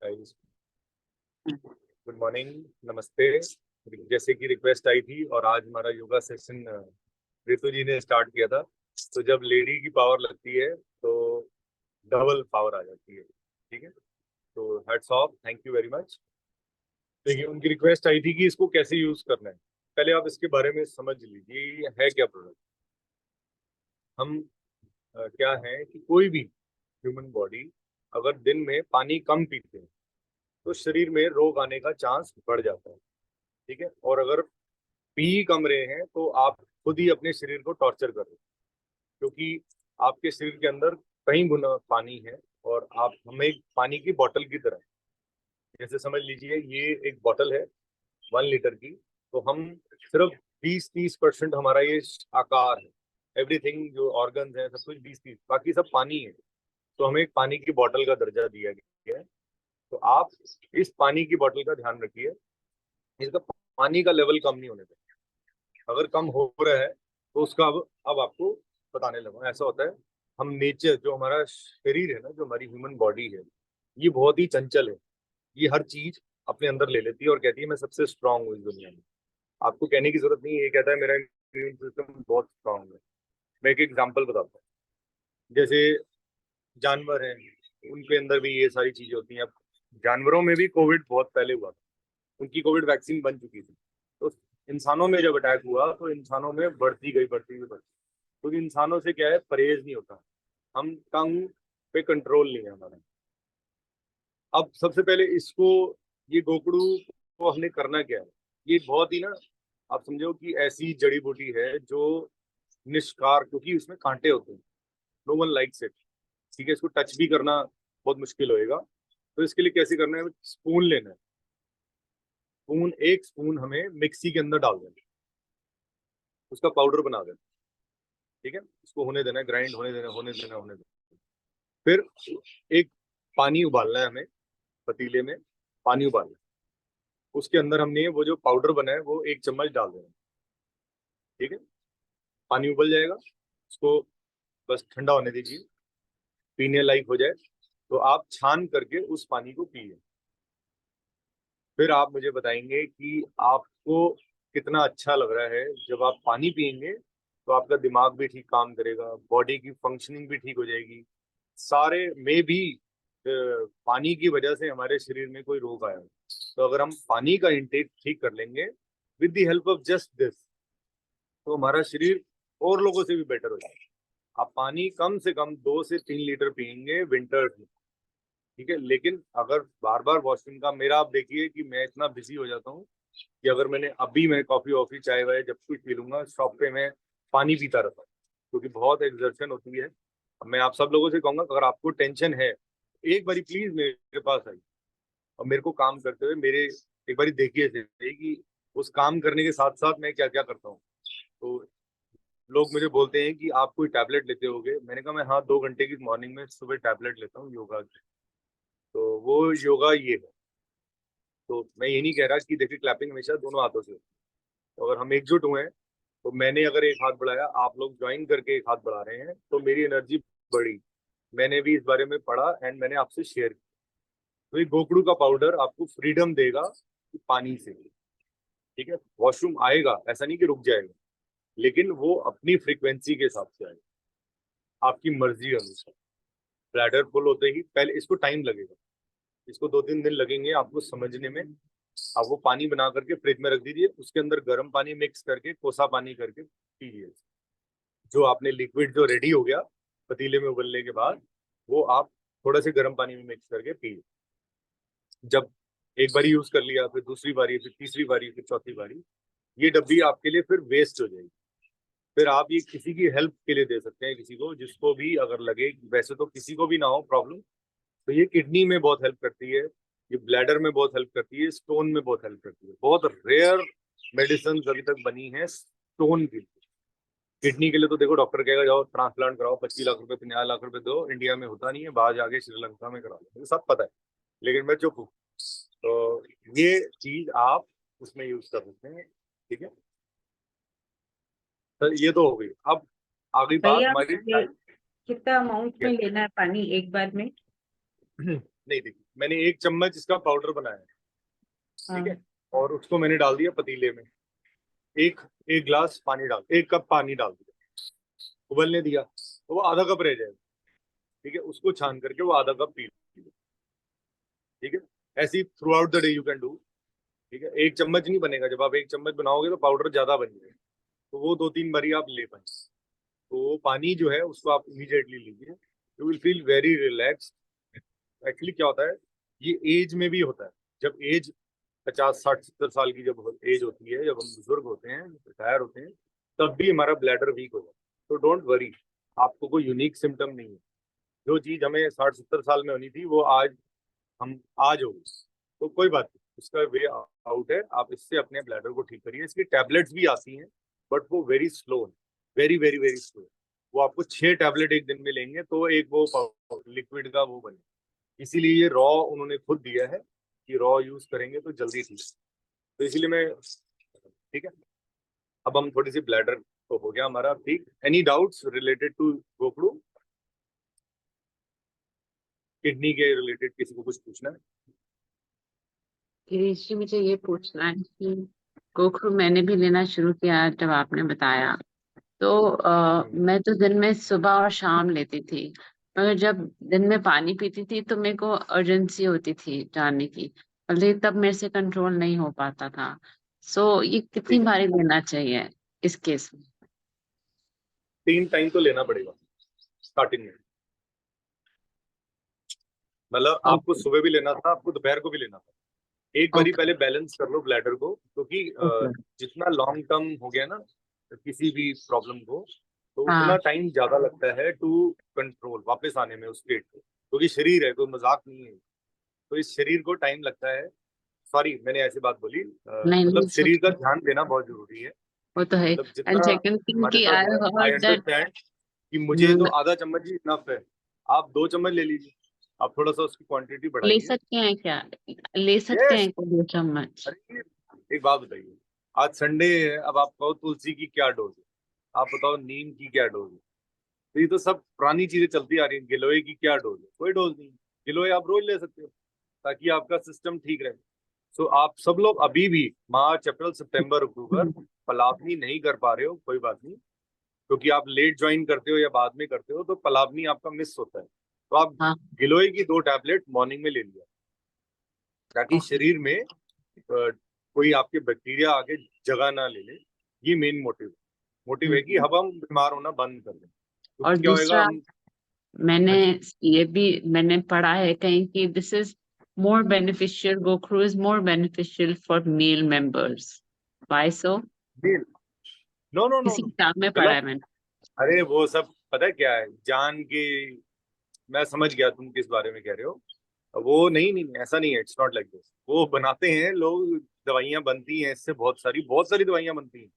Guys, good morning, नमस्ते। जैसे कि रिक्वेस्ट आई थी और आज हमारा योगा सेशन रितु जी ने स्टार्ट किया था, तो जब लेडी की पावर लगती है तो डबल पावर आ जाती है। ठीक है, तो heads of, thank you very much. देखिए, उनकी रिक्वेस्ट आई थी कि इसको कैसे यूज करना है। पहले आप इसके बारे में समझ लीजिए, ये है क्या प्रोडक्ट। हम क्या है कि कोई भी ह्यूमन बॉडी अगर दिन में पानी कम पीते हैं तो शरीर में रोग आने का चांस बढ़ जाता है। ठीक है, और अगर पी कम रहे हैं तो आप खुद ही अपने शरीर को टॉर्चर कर रहे हैं, क्योंकि आपके शरीर के अंदर कई गुना पानी है और आप हमें एक पानी की बोतल की तरह, जैसे समझ लीजिए ये एक बोतल है 1 लीटर की, तो हम सिर्फ 20-30% हमारा ये आकार है। एवरीथिंग जो ऑर्गन्स है सब कुछ 20-30, बाकी सब पानी है। तो हमें एक पानी की बोतल का दर्जा दिया गया है। तो आप इस पानी की बोतल का ध्यान रखिए, इसका पानी का लेवल कम नहीं होने दें। अगर कम हो रहा है तो उसका अब आपको बताने लगा। ऐसा होता है, हम नेचर जो हमारा शरीर है ना, जो हमारी ह्यूमन बॉडी है, ये बहुत ही चंचल है। ये हर चीज अपने अंदर ले लेती है और कहती है मैं सबसे स्ट्रांग हूँ इस दुनिया में। आपको कहने की जरूरत नहीं है, ये कहता है मेरा इम्यून सिस्टम बहुत स्ट्रांग है। मैं एक एग्जांपल बताता हूँ। जैसे जानवर हैं, उनके अंदर भी ये सारी चीजें होती हैं। अब जानवरों में भी कोविड बहुत पहले हुआ था, उनकी कोविड वैक्सीन बन चुकी थी। तो इंसानों में जब अटैक हुआ तो इंसानों में बढ़ती। क्योंकि इंसानों से क्या है, परहेज नहीं होता। हम टंग पे कंट्रोल नहीं है हमारा। अब सबसे पहले इसको, ये गोकड़ू को हमने करना क्या है, ये बहुत ही ना, आप समझो कि ऐसी जड़ी बूटी है जो निष्कार, क्योंकि उसमें कांटे होते हैं। No one likes it. ठीक है, इसको टच भी करना बहुत मुश्किल होएगा। तो इसके लिए कैसे करना है, स्पून लेना है। स्पून, एक स्पून हमें मिक्सी के अंदर डाल देना, उसका पाउडर बना देना। ठीक है, इसको होने देना, ग्राइंड होने देना। फिर एक पानी उबालना है हमें, पतीले में पानी उबालना है। उसके अंदर हमने वो जो पाउडर बना है वो 1 चम्मच डाल देना। ठीक है, पानी उबल जाएगा, उसको बस ठंडा होने दीजिए, पीने लायक हो जाए तो आप छान करके उस पानी को पिए। फिर आप मुझे बताएंगे कि आपको कितना अच्छा लग रहा है। जब आप पानी पिएंगे तो आपका दिमाग भी ठीक काम करेगा, बॉडी की फंक्शनिंग भी ठीक हो जाएगी। सारे में भी पानी की वजह से हमारे शरीर में कोई रोग आया हो, तो अगर हम पानी का इंटेक ठीक कर लेंगे with the help of just this, तो हमारा शरीर और लोगों से भी बेटर हो जाएगा। आप पानी कम से कम 2 से 3 लीटर पियेंगे विंटर्स में। ठीक है, लेकिन अगर बार बार वॉशरूम का, मेरा आप देखिए कि मैं इतना बिजी हो जाता हूँ कि अगर मैं कॉफी वॉफी चाय वाय जब कुछ पी लूंगा शॉप पे, मैं पानी पीता रहता हूँ, क्योंकि बहुत एक्सर्शन होती है। अब मैं आप सब लोगों से कहूंगा, अगर आपको टेंशन है, एक बारी प्लीज मेरे पास आइए और मेरे को काम करते हुए मेरे एक बारी देखिए सही कि उस काम करने के साथ साथ मैं क्या क्या करता हूँ। तो लोग मुझे बोलते हैं कि आप कोई टैबलेट लेते होगे, मैंने कहा मैं हाँ 2 घंटे की मॉर्निंग में सुबह टैबलेट लेता हूँ योगा की। तो वो योगा ये है। तो मैं ये नहीं कह रहा कि देखिए क्लैपिंग हमेशा दोनों हाथों से होती है। तो अगर हम एकजुट हुए हैं, तो मैंने अगर एक हाथ बढ़ाया, आप लोग ज्वाइन करके एक हाथ बढ़ा रहे हैं, तो मेरी एनर्जी बढ़ी। मैंने भी इस बारे में पढ़ा एंड मैंने आपसे शेयर किया। तो ये गोकड़ू का पाउडर आपको फ्रीडम देगा कि पानी से। ठीक है, वॉशरूम आएगा, ऐसा नहीं कि रुक जाएगा, लेकिन वो अपनी फ्रीक्वेंसी के हिसाब से आएगा, आपकी मर्जी अनुसार। ब्लैडर फुल होते ही पहले इसको टाइम लगेगा, इसको 2-3 दिन लगेंगे आपको समझने में। आप वो पानी बना करके फ्रिज में रख दीजिए, उसके अंदर गर्म पानी मिक्स करके कोसा पानी करके पीजिए। जो आपने लिक्विड जो रेडी हो गया पतीले में उबलने के बाद, वो आप थोड़ा से गर्म पानी में मिक्स करके पीजिए। जब एक बारी यूज कर लिया, फिर दूसरी बारी, फिर तीसरी बारी, फिर चौथी बारी, ये डब्बी आपके लिए फिर वेस्ट हो जाएगी। फिर आप ये किसी की हेल्प के लिए दे सकते हैं, किसी को जिसको भी अगर लगे। वैसे तो किसी को भी ना हो प्रॉब्लम, तो ये किडनी में बहुत हेल्प करती है, ये ब्लैडर में बहुत हेल्प करती है, स्टोन में बहुत हेल्प करती है। बहुत रेयर मेडिसिन अभी तक बनी है स्टोन की। किडनी के लिए तो देखो डॉक्टर कहेगा जाओ ट्रांसप्लांट कराओ, 25 लाख रुपए 50 लाख रुपए दो, इंडिया में होता नहीं है, बाहर जाके श्रीलंका में करा लो, मुझे सब पता है, लेकिन मैं चुप हूँ। तो ये चीज आप उसमें यूज कर सकते हैं। ठीक है सर, ये तो हो गई। अब आगे बात भैया हमारी ये कितना अमाउंट में लेना है पानी एक बार में? नहीं देखिए, मैंने 1 चम्मच इसका पाउडर बनाया, ठीक है, और उसको मैंने डाल दिया पतीले में, एक एक गिलास पानी डाल, 1 कप पानी डाल दिया, उबलने दिया, तो वो आधा कप रह जाएगा, ठीक है, उसको छान करके वो आधा कप पी लो, ठीक है। ऐसे ही throughout the day you can do, ठीक है। 1 चम्मच नहीं बनेगा, जब आप 1 चम्मच बनाओगे तो पाउडर ज्यादा बन जाएगा, तो वो 2-3 बारी आप ले पाएंगे। तो वो पानी जो है उसको आप इमीडिएटली लीजिए, you will feel very relax. Actually क्या होता है, ये एज में भी होता है, जब एज 50-60-70 साल की जब एज होती है, जब हम बुजुर्ग होते हैं, रिटायर होते हैं, तब भी हमारा ब्लैडर वीक हो जाता है। तो डोंट वरी, आपको कोई यूनिक सिम्टम नहीं है। जो चीज हमें 60-70 साल में होनी थी वो हम आज हो गई, तो कोई बात नहीं, उसका वे आउट है। आप इससे अपने ब्लैडर को ठीक करिए। इसकी टैबलेट्स भी आती हैं, बट वो वेरी स्लो है, वेरी वेरी वेरी स्लो। वो आपको 6 टैबलेट एक दिन में लेंगे तो एक वो लिक्विड का वो बने। इसीलिए ये रॉ उन्होंने खुद दिया है कि रॉ यूज करेंगे तो जल्दी ठीक। तो इसीलिए मैं, ठीक है। अब हम थोड़ी सी ब्लैडर तो हो गया हमारा ठीक। एनी डाउट्स रिलेटेड टू गोखरू, किडनी के रिलेटेड किसी को कुछ पूछना है? गिरीश जी, मुझे ये पूछना है कि गोखरू मैंने भी लेना शुरू किया जब आपने बताया, तो मैं तो दिन में सुबह और शाम लेती थी, मगर जब दिन में पानी पीती थी तो मेरे को अर्जेंसी होती थी जाने की, लेकिन तब मेरे से कंट्रोल नहीं हो पाता था। सो ये कितनी ठीक है, बारी लेना चाहिए इस केस में? 3 टाइम तो लेना पड़ेगा स्टार्टिंग में। मतलब आपको ओके। सुबह भी लेना था, आपको दोपहर को भी लेना था। एक बारी ओके। पहले बैलेंस कर लो ब्लैडर को, क्योंकि ओके। जितना लॉन्ग टर्म हो गया ना किसी भी प्रॉब्लम को, तो उतना हाँ। टाइम ज्यादा लगता है टू कंट्रोल वापस आने में उस स्टेट को, क्योंकि शरीर है, कोई मजाक नहीं है। तो इस शरीर को टाइम लगता है। सॉरी मैंने ऐसी बात बोली, नहीं मतलब नहीं, शरीर का ध्यान देना बहुत जरूरी है। वो तो है। मतलब एंड जितना सेकंड थिंग हमारे कि पास आई है, आई हर्ड दैट अंडरस्टैंड कि मुझे तो आधा चम्मच ही इनफ है, आप 2 चम्मच ले लीजिए, आप थोड़ा सा उसकी क्वांटिटी ले बढ़ाइए। सकते हैं क्या? ले सकते यस। हैं क्या 2 चम्मच? अरे एक बात बताइए, आज संडे है, अब आप कहो तुलसी की क्या डोज है, आप बताओ नीम की क्या डोज है। तो ये तो सब पुरानी चीजें चलती आ रही हैं। गिलोय की क्या डोज है? कोई डोज नहीं। गिलोय आप रोज ले सकते हो ताकि आपका सिस्टम ठीक रहे। सो आप सब लोग अभी भी मार्च अप्रैल सितंबर अक्टूबर पलावनी नहीं कर पा रहे हो, कोई बात नहीं, क्योंकि आप लेट ज्वाइन करते हो या बाद में करते हो तो पलावनी आपका मिस होता है। तो आप हाँ। गिलोय की 2 टैबलेट मॉर्निंग में ले लिया, ताकि ओके। शरीर में कोई आपके बैक्टीरिया आके जगह ना ले ले। ये मेन मोटिव है कि अब हम बीमार होना बंद कर दें, और क्योंकि क्या होएगा दूसरा, हम। मैंने हाँ जी। ये भी मैंने पढ़ा है कहीं कि दिस इज मोर बेनिफिशियल, गोखरू is more beneficial for male members. Why so? No no no किसी नो, किताब में पढ़ा गलत। है मैंने। अरे वो सब पता है क्या है, जान के। मैं समझ गया तुम किस बारे में कह रहे हो। वो नहीं नहीं नहीं, ऐसा नहीं है, इट्स नॉट लाइक दिस। वो बनाते हैं लोग, दवाइयां बनती हैं इससे, बहुत सारी दवाइयां बनती हैं,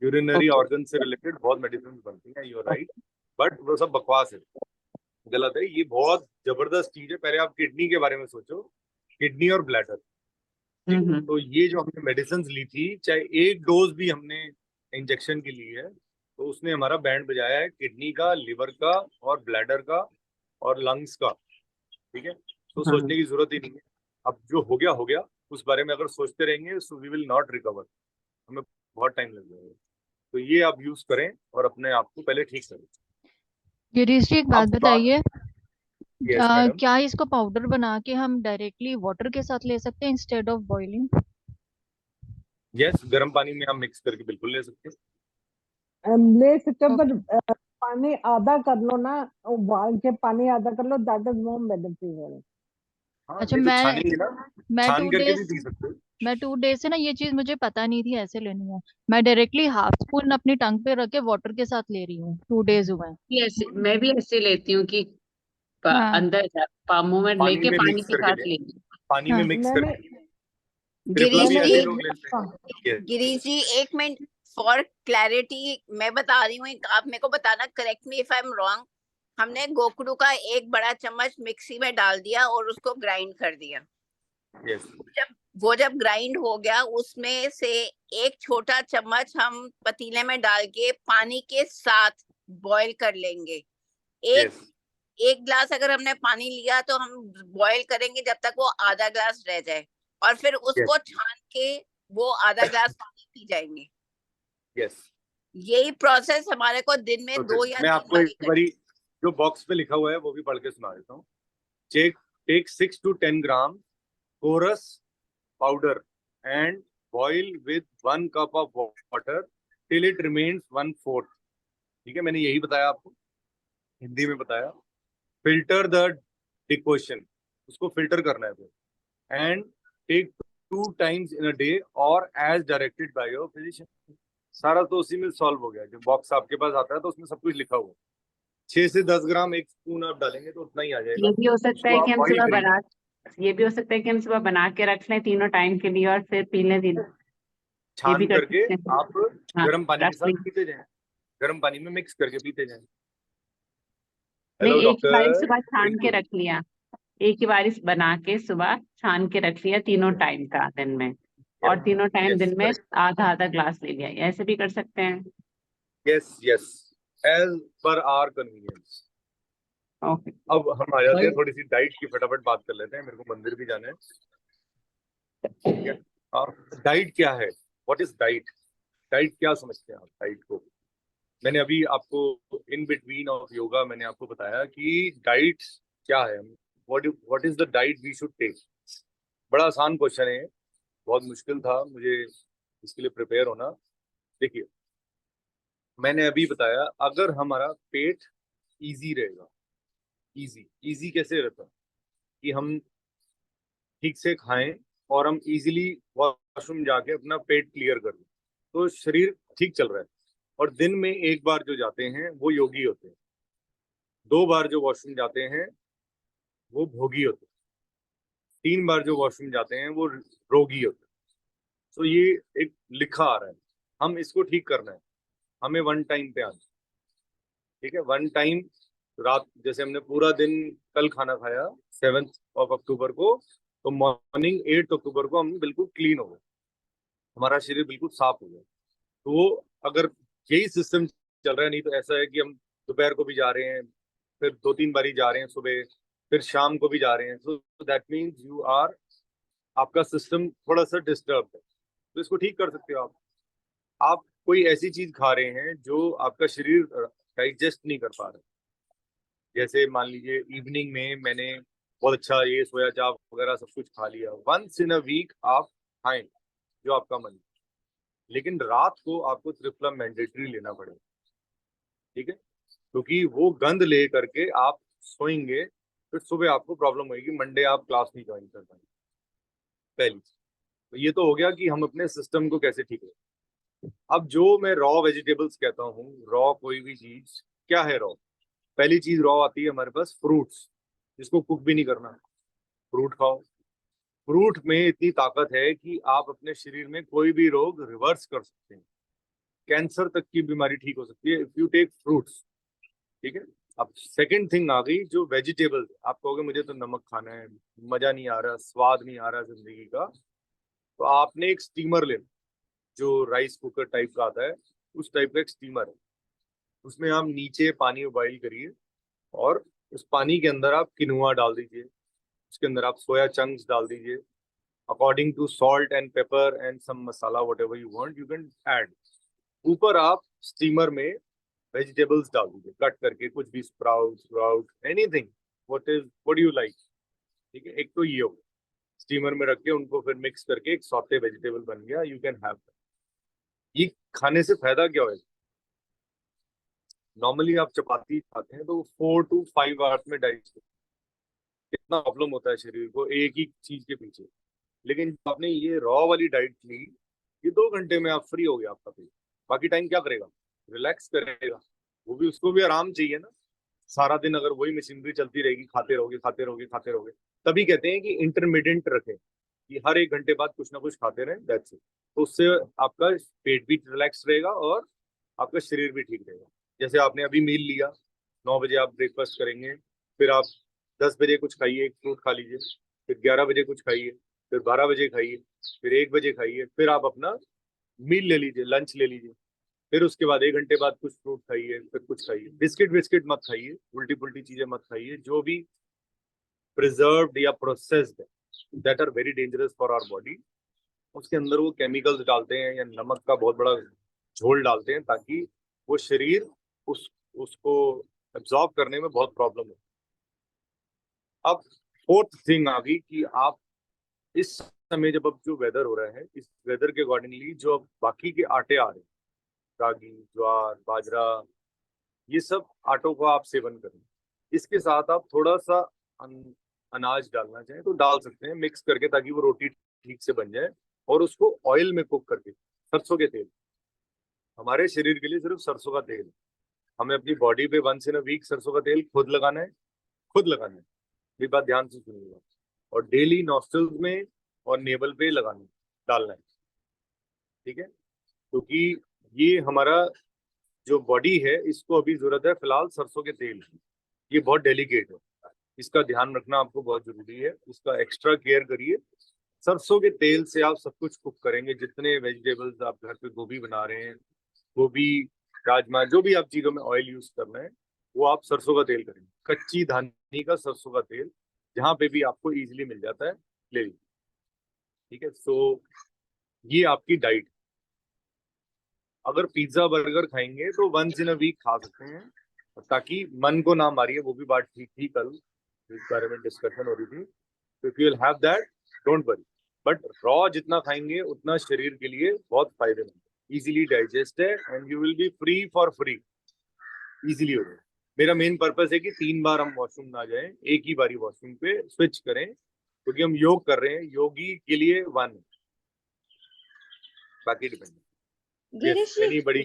यूरिनरी ओके। ऑर्गन से रिलेटेड बहुत मेडिसिन बनती हैं, यू आर राइट। बट वो सब बकवास है, गलत है। ये बहुत जबरदस्त चीज है। पहले आप किडनी के बारे में सोचो, किडनी और ब्लैडर, ठीक है। हम्म। तो ये जो हमने मेडिसिन ली थी, चाहे एक डोज भी हमने इंजेक्शन की ली है, तो उसने हमारा बैंड बजाया है किडनी का, लिवर का और ब्लैडर का और लंग्स का, ठीक है। तो हाँ। सोचने की जरूरत ही नहीं है। अब जो हो गया, उस बारे में अगर सोचते रहेंगे so we will not recover, हमें बहुत टाइम लग जाएगा। तो ये आप यूज करें और अपने आप को पहले ठीक करें। गिरीश जी, एक बात अब बात, बताइए। Yes madam. क्या इसको पाउडर बना के हम डायरेक्टली वाटर के साथ ले सकते हैं इंस्टेड ऑफ बॉइलिंग? यस, गर्म पानी में आप मिक्स करके बिल्कुल ले सकते हैं। ले सकते हो, पर पानी आधा कर लो ना, उबाल के पानी आधा कर लो, दैट इज मोर बेनिफिशियल। हाँ अच्छा, नहीं तो छानेंगे ना, मैं छान टू करके भी डेज पी सकते हो। मैं 2 डेज से ना, ये चीज मुझे पता नहीं थी ऐसे लेनी है। मैं डायरेक्टली हाफ स्पून अपनी टंग पे रख के वाटर के साथ ले रही हूँ, 2 डेज हुए हैं। मैं भी ऐसे लेती हूँ कि हाँ। अंदर मुंह में पानी लेके में पानी मिक्स के करके साथ लें, लेंगे। पानी में हाँ। मिक्स मैंने करके। त्रिफला भी गिरीश मैंने जी, ऐसे एक लोग लेते हैं। Yes. Girish ji, 1 minute for clarity मैं बता रही हूँ, आप मेरे को बताना, correct me if I am wrong. हमने गोखरू का 1 बड़ा चम्मच मिक्सी में डाल दिया और उसको ग्राइंड कर दिया। Yes. जब ग्राइंड हो गया, उसमें से 1 छोटा चम्मच हम पतीले में डाल के पानी के साथ बॉईल कर लेंगे। एक Yes. एक ग्लास अगर हमने पानी लिया तो हम बॉईल करेंगे जब तक वो आधा ग्लास रह जाए, और फिर उसको छान के वो आधा ग्लास पानी पी जाएंगे। यस। यही प्रोसेस हमारे को दिन में 2 या 3 मैं आपको बारी एक बारी जो बॉक्स पे लिखा हुआ है वो भी पढ़ के सुना देता हूँ। Take 6 to 10 gram coarse powder and boil with 1 cup of water till it remains 1/4। ठीक है, मैंने यही बताया आपको, हिंदी में बताया। फिल्टर द डिकॉशन, उसको फिल्टर करना है फिर, and take 2 times in a day और as directed by your physician. सारा तो उसी में सॉल्व हो गया। जो बॉक्स आपके पास आता है तो उसमें सब कुछ लिखा हुआ है। 6 से 10 ग्राम एक स्पून आप डालेंगे तो उतना ही आ जाएगा। ये भी हो सकता है उसको कि आप हम boil सुबह करिए। बना ये भी हो सकता है कि हम सुबह बना के रख लें तीनों टाइम के लिए और फिर पी लें दिन। ये भी छान कर करके सकते हैं। आप हाँ, गर्म पानी के रख लें। साथ पीते जाएं, गर्म पानी में मिक्स करके पीते जाएं। नहीं, हेलो एक ही बारी डॉक्टर सुबह छान के रिंकू। रख लिया, एक ही बारी बना के सुबह छान के रख लिया तीनों टाइम का दिन में, और तीनों टाइम यस दिन में करेक्ट। आधा आधा ग्लास ले लिया, ऐसे भी कर सकते हैं। Yes yes, as per our convenience. Okay. अब हम आ जाते हैं थोड़ी सी डाइट की, फटाफट बात कर लेते हैं, मेरे को मंदिर भी जाना है। ठीक है, डाइट क्या है? What is diet? डाइट क्या समझते हैं आप डाइट को? मैंने अभी आपको इन बिटवीन ऑफ योगा मैंने आपको बताया कि डाइट क्या है, what is the diet we should take. बड़ा आसान क्वेश्चन है, बहुत मुश्किल था मुझे इसके लिए प्रिपेयर होना। देखिए, मैंने अभी बताया अगर हमारा पेट इजी रहेगा, इजी कैसे रहता है कि हम ठीक से खाएं और हम इजीली वॉशरूम जाके अपना पेट क्लियर कर दें, तो शरीर ठीक चल रहा है। और दिन में एक बार जो जाते हैं वो योगी होते हैं, 2 बार जो वॉशरूम जाते हैं वो भोगी होते हैं, 3 बार जो वॉशरूम जाते हैं वो रोगी होते हैं। तो ये एक लिखा आ रहा है, हम इसको ठीक करना है, हमें 1 टाइम पे आना है। ठीक है, 1 टाइम रात, जैसे हमने पूरा दिन कल खाना खाया 7 अक्टूबर को, तो मॉर्निंग 8 अक्टूबर को हम बिल्कुल क्लीन हो गए, हमारा शरीर बिल्कुल साफ हो गया। तो वो अगर यही सिस्टम चल रहा है, नहीं तो ऐसा है कि हम दोपहर को भी जा रहे हैं, फिर 2-3 बारी जा रहे हैं सुबह, फिर शाम को भी जा रहे हैं, so that means you are, आपका सिस्टम थोड़ा सा डिस्टर्ब है। तो इसको ठीक कर सकते हो आप कोई ऐसी चीज खा रहे हैं जो आपका शरीर डाइजेस्ट नहीं कर पा रहा। जैसे मान लीजिए इवनिंग में मैंने बहुत अच्छा ये सोया चाप वगैरह सब कुछ खा लिया, वंस इन अ वीक आप खाएं जो आपका मन, लेकिन रात को आपको त्रिफला मैंडेटरी लेना पड़ेगा। ठीक है, क्योंकि वो गंद ले करके आप सोएंगे, फिर सुबह आपको प्रॉब्लम होगी, मंडे आप क्लास नहीं ज्वाइन कर पाएंगे। पहली, तो ये तो हो गया कि हम अपने सिस्टम को कैसे ठीक करें। अब जो मैं रॉ वेजिटेबल्स कहता हूँ, रॉ कोई भी चीज, क्या है रॉ? पहली चीज रॉ आती है हमारे पास फ्रूट्स, जिसको कुक भी नहीं करना, फ्रूट खाओ। फ्रूट में इतनी ताकत है कि आप अपने शरीर में कोई भी रोग रिवर्स कर सकते हैं, कैंसर तक की बीमारी ठीक हो सकती है इफ यू टेक फ्रूट्स। ठीक है, अब सेकंड थिंग आ गई जो वेजिटेबल्स। आप कहोगे मुझे तो नमक खाना है, मजा नहीं आ रहा, स्वाद नहीं आ रहा जिंदगी का, तो आपने एक स्टीमर लेना, जो राइस कुकर टाइप का आता है, उस टाइप का एक स्टीमर है। उसमें आप नीचे पानी उबाइल करिए और उस पानी के अंदर आप किनुआ डाल दीजिए, उसके अंदर आप सोया चंक्स डाल दीजिए, according to salt and pepper and some masala, whatever you want you can add. ऊपर आप स्टीमर में वेजिटेबल्स डाल दीजिए कट करके, कुछ भी, sprout anything, what you like. ठीक है, एक तो ये हो, स्टीमर में रख के उनको फिर मिक्स करके एक सॉटे वेजिटेबल बन गया, यू कैन हैव। ये खाने से फायदा क्या होगा? नॉर्मली आप चपाती खाते हैं तो 4 to 5 आवर्स में डाइजेस्ट, कितना प्रॉब्लम होता है शरीर को एक ही चीज के पीछे। लेकिन जब आपने ये रॉ वाली डाइट ली, ये 2 घंटे में आप फ्री हो गया आपका पेट। बाकी टाइम क्या करेगा? रिलैक्स करेगा, वो भी, उसको भी आराम चाहिए ना। सारा दिन अगर वही मशीनरी चलती रहेगी, खाते रहोगे खाते रहोगे खाते रहोगे, तभी कहते हैं कि इंटरमीडिएंट रखें, कि हर 1 घंटे बाद कुछ ना कुछ खाते रहें, दैट्स इट। तो उससे आपका पेट भी रिलैक्स रहेगा और आपका शरीर भी ठीक रहेगा। जैसे आपने अभी मील लिया, 9 बजे आप ब्रेकफास्ट करेंगे, फिर आप 10 बजे कुछ खाइए, एक फ्रूट खा लीजिए, फिर 11 बजे कुछ खाइए, फिर 12 बजे खाइए, फिर 1 बजे खाइए, फिर आप अपना मील ले लीजिए, लंच ले लीजिए। फिर उसके बाद 1 घंटे बाद कुछ फ्रूट खाइए, फिर कुछ खाइए। बिस्किट मत खाइए, उल्टी पुल्टी चीजें मत खाइए जो भी प्रिजर्व्ड या प्रोसेस्ड है, that are very dangerous for our body. उसके अंदर वो केमिकल्स डालते हैं या नमक का बहुत बड़ा झोल डालते हैं ताकि वो शरीर उसको एब्जॉर्ब करने में बहुत प्रॉब्लम हो। अब फोर्थ थिंग आ गई कि आप इस समय जब अब जो वेदर हो रहा है, इस वेदर के अकॉर्डिंगली जो अब बाकी के आटे आ रहे हैं, रागी, ज्वार, बाजरा, ये सब आटों को आप सेवन करें। इसके साथ आप थोड़ा सा अनाज डालना चाहें तो डाल सकते हैं मिक्स करके, ताकि वो रोटी ठीक से बन जाए। और उसको ऑयल में कुक करके, सरसों के तेल, हमारे शरीर के लिए सिर्फ सरसों का तेल, हमें अपनी बॉडी पे वंस इन अ वीक सरसों का तेल खुद लगाना है, खुद लगाना है। ये बात ध्यान से सुनिएगा। और डेली नॉस्ट्रल्स में और नेवल पे लगाना है, डालना है, ठीक है? क्योंकि ये हमारा जो बॉडी है, इसको अभी जरूरत है फिलहाल सरसों के तेल की। ये बहुत डेलिकेट है, इसका ध्यान रखना आपको बहुत जरूरी है, इसका एक्स्ट्रा केयर करिए। सरसों के तेल से आप सब कुछ कुक करेंगे, जितने वेजिटेबल्स आप घर पे गोभी बना रहे हैं, गोभी, राजमा, जो भी आप चीजों में ऑयल यूज करना है, वो आप सरसों का तेल करेंगे। कच्ची धानी का सरसों का तेल जहाँ पे भी आपको इजीली मिल जाता है, ले लीजिए, ठीक है? सो ये आपकी डाइट। अगर पिज्जा बर्गर खाएंगे तो वंस इन अ वीक खा सकते हैं, ताकि मन को ना मारिए। वो भी बात ठीक थी, कल इस बारे में डिस्कशन हो रही थी। तो if you will have that, don't worry. But raw जितना खाएंगे उतना शरीर के लिए बहुत फायदेमंद है, इजीली डाइजेस्ट है, and you will be free for free, easily हो जाए। मेरा मेन पर्पस है कि 3 बार हम वॉशरूम ना जाएं, एक ही बारी वॉशरूम पे स्विच करें, क्योंकि हम योग कर रहे हैं। योगी के लिए 1, बाकी depend. Girish yes, anybody?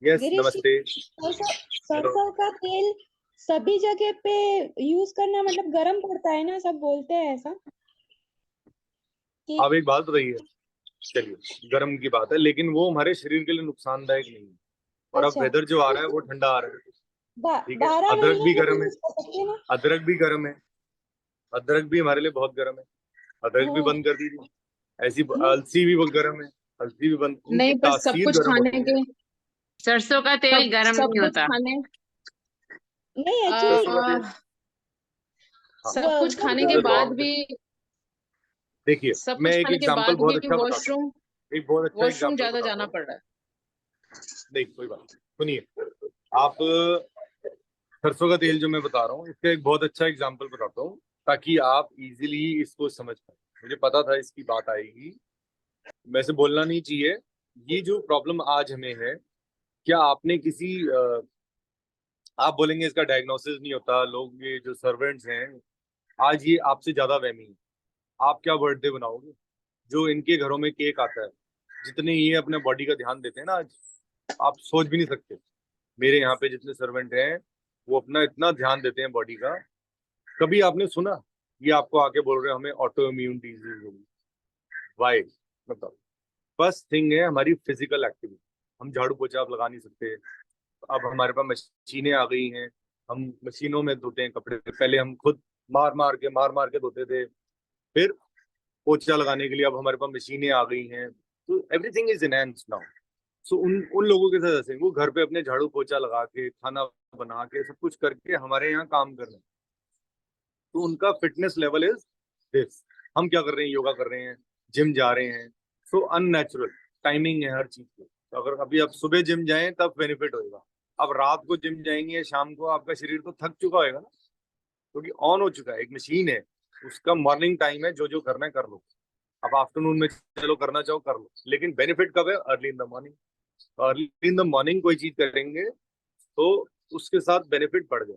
Yes, Girish नमस्ते। सरसों का तेल सभी जगह पे यूज करना मतलब गर्म पड़ता है ना, सब बोलते हैं ऐसा कि आप एक बात बताइए, चलिए गर्म की बात है, लेकिन वो हमारे शरीर के लिए नुकसानदायक नहीं है। और अब अच्छा, वेदर जो आ रहा है वो ठंडा आ रहा है, ठीक है? 12 अदरक भी महीने गर्म है, यूज कर सकते हैं ना? अदरक भी गर्म है, अदरक भी हमारे लिए बहुत गर्म है। अदरक भी हाँ, बंद कर दीजिए। ऐसी नहीं अलसी भी बहुत गर्म है, अलसी भी बंद, उनकी नहीं, पर सब तासीर कुछ गर्म खाने होती है। के, सरसों का तेल सब गर्म सब नहीं कुछ होता। खाने नहीं आ, सरसों का एक्चुअली तेल, हाँ, सब कुछ वो खाने दिस के इज जो बाद रॉन्ग। भी देखिए, सब मैं कुछ एक खाने के एग्जांपल बाद बहुत भी अच्छा बताता हूँ, वॉशरूम एक बहुत अच्छा वॉशरूम एग्जांपल ज्यादा बताता जाना हूँ। पड़ रहा है। नहीं, कोई बात नहीं, सुनिए। आप सरसों का तेल जो मैं बता रहा हूँ, इसका एक बहुत अच्छा एग्जांपल बताता हूँ, ताकि आप इजीली इसको समझ पाए। मुझे पता था इसकी बात आएगी, वैसे बोलना नहीं चाहिए। ये जो प्रॉब्लम आज हमें है, क्या आपने किसी आप बोलेंगे इसका डायग्नोसिस नहीं होता, लोग ये जो सर्वेंट्स हैं आज ये आपसे ज्यादा वहमी है। आप क्या बर्थडे बनाओगे? जो इनके घरों में केक आता है, जितने ये अपने बॉडी का ध्यान देते हैं ना, आज आप सोच भी नहीं सकते। मेरे यहाँ पे जितने सर्वेंट हैं, वो अपना इतना ध्यान देते हैं बॉडी का। कभी आपने सुना ये आपको आके बोल रहे हैं हमें ऑटो इम्यून डिजीज होगी? वाई? मतलब फर्स्ट थिंग है हमारी फिजिकल एक्टिविटी। हम झाड़ू पोछा आप लगा नहीं सकते। अब हमारे पास मशीनें आ गई हैं, हम मशीनों में धोते हैं कपड़े। पहले हम खुद मार मार के धोते थे। फिर पोछा लगाने के लिए अब हमारे पास मशीनें आ गई हैं, तो एवरीथिंग इज एनहांस्ड नाउ। सो उन उन लोगों के साथ ऐसे वो घर पे अपने झाड़ू पोछा लगा के, खाना बना के, सब कुछ करके हमारे यहाँ काम कर रहे हैं, तो उनका फिटनेस लेवल इज दिस। हम क्या कर रहे हैं? योगा कर रहे हैं, जिम जा रहे हैं। सो अननेचुरल टाइमिंग है हर चीज की। तो अगर अभी आप सुबह जिम जाएं तब बेनिफिट होएगा। अब रात को जिम जाएंगे या शाम को, आपका शरीर तो थक चुका होगा ना, क्योंकि ऑन हो चुका है, एक मशीन है, उसका मॉर्निंग टाइम है, जो जो करना है कर लो। अब आफ्टरनून में चलो करना चाहो कर लो, लेकिन बेनिफिट कब है? Early in the morning. Early in the morning कोई चीज करेंगे तो उसके साथ बेनिफिट बढ़ जाए।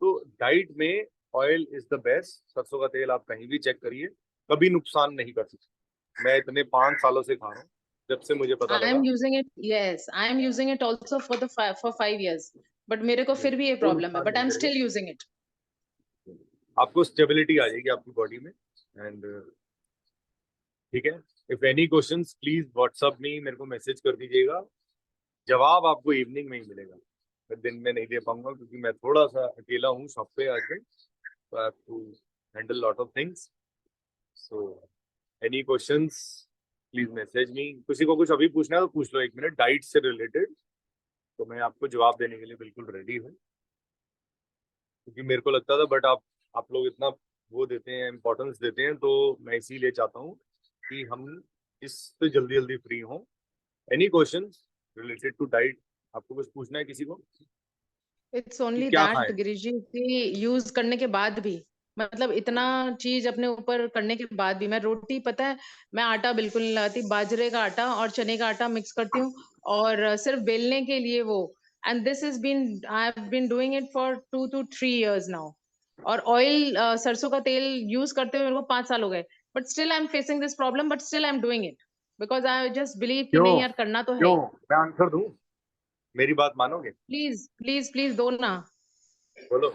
तो डाइट में ऑयल इज द बेस्ट। सरसों का तेल आप कहीं भी चेक करिए, कभी नुकसान नहीं कर सकते। मैं इतने 5 सालों से खा रहा हूँ, जब से मुझे पता आई एम लगा। Using it, yes I am using it also for 5 years, but मेरे को फिर भी ये कोई प्रॉब्लम है, नुकसान बट आई नहीं एम करेगा, स्टिल यूजिंग इट। आपको स्टेबिलिटी आ जाएगी आपकी बॉडी में। एंड ठीक है, if any questions please WhatsApp में मेरे को मैसेज कर दीजिएगा। जवाब आपको इवनिंग में ही मिलेगा, मैं दिन में नहीं दे पाऊंगा, क्योंकि मैं थोड़ा सा अकेला हूँ शॉप पे आके, तो I have to handle lot of things. So any questions? Please message me. किसी को कुछ अभी पूछना है तो पूछ लो, 1 मिनट डाइट से रिलेटेड, तो मैं आपको जवाब देने के लिए बिल्कुल रेडी हूँ, क्योंकि मेरे को लगता था, बट आप लोग इतना वो देते हैं, इम्पोर्टेंस देते हैं, तो मैं इसीलिए चाहता हूँ कि हम इससे जल्दी जल्दी फ्री हों। Any question related to diet? आपको कुछ पूछना है किसी को? इट्स ओनली क्या दैट खाएं? गिरीश जी, यूज करने के बाद भी, मतलब इतना चीज अपने ऊपर करने के बाद भी, मैं रोटी, पता है मैं आटा बिल्कुल नहीं लगाती, बाजरे का आटा और चने का आटा मिक्स करती हूँ और सिर्फ बेलने के लिए वो, and this is been, I have been doing it for 2 to 3 years now. और ऑयल, सरसों का तेल यूज करते हुए मेरे को 5 साल हो गए, but still I am facing this problem, but still I am doing it because I just believe कि नहीं यार, करना तो है क्यों? ही। मैं आंसर दूं? मेरी बात मानोगे? प्लीज प्लीज प्लीज दो ना। बोलो।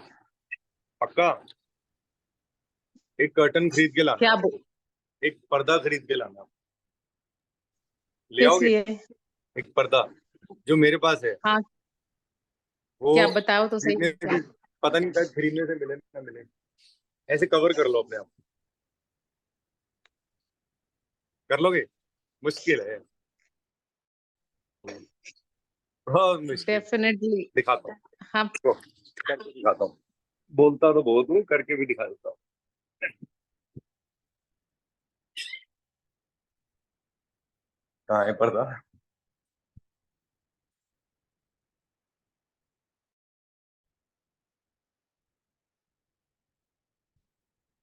पक्का? एक कर्टन खरीद के लाना, क्या बोल, एक पर्दा खरीद के लाना, ले किस आओगे? लिए? एक पर्दा जो मेरे पास है, हाँ, वो क्या बताओ तो सही। खरीदने से, पता नहीं शायद खरीदने से मिले ना मिले, ऐसे कवर कर लो अपने आप। कर लोगे? मुश्किल है, बहुत मुश्किल। डेफिनेटली। दिखाता हूँ हाँ, करके दिखाता हूँ। बोलता तो बहुत हूँ, करके भी दिखा देता हूँ। कहाँ है पर्दा?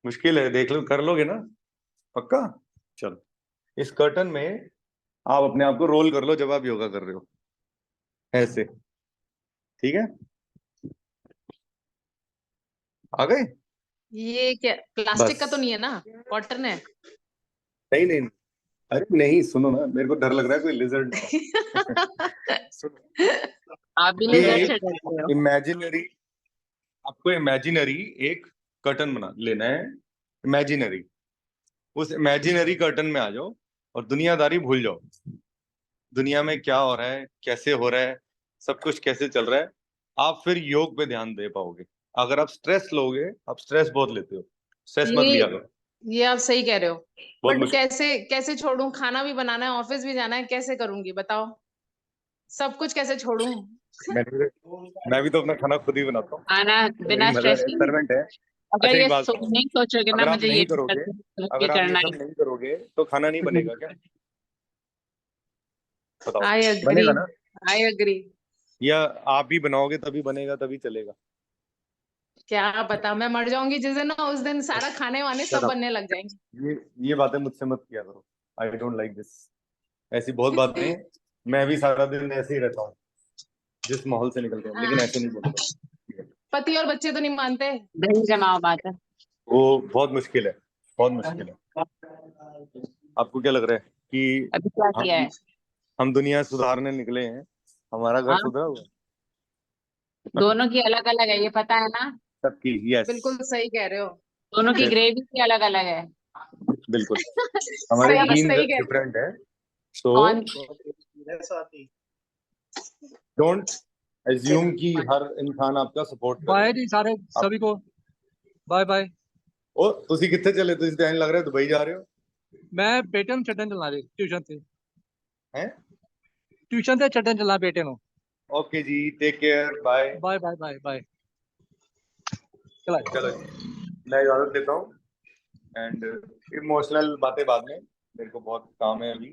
मुश्किल है, देख लो, कर लोगे ना? पक्का? चलो, इस कर्टन में आप अपने आप को रोल कर लो जब आप योगा कर रहे हो, ऐसे। ठीक है? आ गए? ये क्या प्लास्टिक का बस। तो नहीं है ना, कॉटन है? नहीं नहीं, अरे नहीं, सुनो ना, मेरे को डर लग रहा है कोई लिजर्ड ना। सुनो, आप भी ये लेजर से एक डरते हो? इमेजिनरी, आपको इमेजिनरी एक कर्टन बना लेना है, इमेजिनरी। उस इमेजिनरी कर्टन में आ जाओ और दुनियादारी भूल जाओ। दुनिया में क्या हो रहा है, कैसे हो रहा है, सब कुछ कैसे चल रहा है, आप फिर योग पे ध्यान दे पाओगे। अगर आप स्ट्रेस लोगे, आप स्ट्रेस बहुत लेते हो, स्ट्रेस मत लिया करो, ये आप सही कह रहे हो, बहुत बट मुश्किल। कैसे कैसे छोड़ूं? खाना भी बनाना है, ऑफिस भी जाना है, कैसे करूंगी बताओ? सब कुछ कैसे छोड़ूं? मैं भी तो अपना खाना खुद ही बनाता हूँ, खाना मेरी बिना मदर स्ट्रेस के? एक्सपेरिमेंट है। अगर अच्छा, एक ये बात सुनो, नहीं सोचोगे ना अगर आप मुझे नहीं ये करोगे, ये अगर आप ये करना सब नहीं करोगे तो खाना नहीं है। बनेगा क्या? बताओ, आई एग्री, बनेगा ना? I agree. या आप भी बनाओगे तभी बनेगा, तभी चलेगा? क्या पता, मैं मर जाऊंगी जिस दिन ना, उस दिन सारा खाने वाने सब Shut up. बनने लग जाएंगे। ये बातें मुझसे मत किया करो, आई डोंट लाइक दिस। ऐसी बहुत बातें, मैं भी सारा दिन ऐसे ही रहता हूँ जिस माहौल से निकलते हैं, लेकिन ऐसे नहीं बोलूंगा। पति और बच्चे तो नहीं मानते। दही जमाओ बात है। वो बहुत मुश्किल है, बहुत मुश्किल है। आपको क्या लग रहा है कि अभी क्या किया है? हम दुनिया सुधारने निकले हैं? हमारा घर हाँ, सुधरा हुआ है? दोनों की अलग अलग है, ये पता है ना? सबकी, यस। बिल्कुल सही कह रहे हो। दोनों की ग्रेवी भी अलग अलग है। बिल्कुल, हमारे सही जीन सही कह रहे डिफरेंट है, तो कौन? डोंट एज्यूम कि हर इंसान आपका सपोर्ट बाय करे। जी सारे सभी को, बाय बाय। ओ ਤੁਸੀਂ ਕਿੱਥੇ ਚਲੇ? ਤੁਸੀਂ ਤਾਂ ਐਂ ਲੱਗ ਰਿਹਾ ਦੁਬਈ ਜਾ ਰਹੇ ਹੋ। ਮੈਂ ਬੇਟੇ ਨੂੰ ਛੱਡਣ ਚੱਲਾ ਜੀ ਟਿਊਸ਼ਨ ਤੇ। हैं? ਟਿਊਸ਼ਨ ਤੇ ਛੱਡਣ ਚੱਲਾ ਬੇਟੇ ਨੂੰ। ओके जी, take care, bye. Bye bye bye bye. चला चलो जी, मैं इजाजत देता हूँ, एंड इमोशनल बातें बाद में, मेरे को बहुत काम है अभी।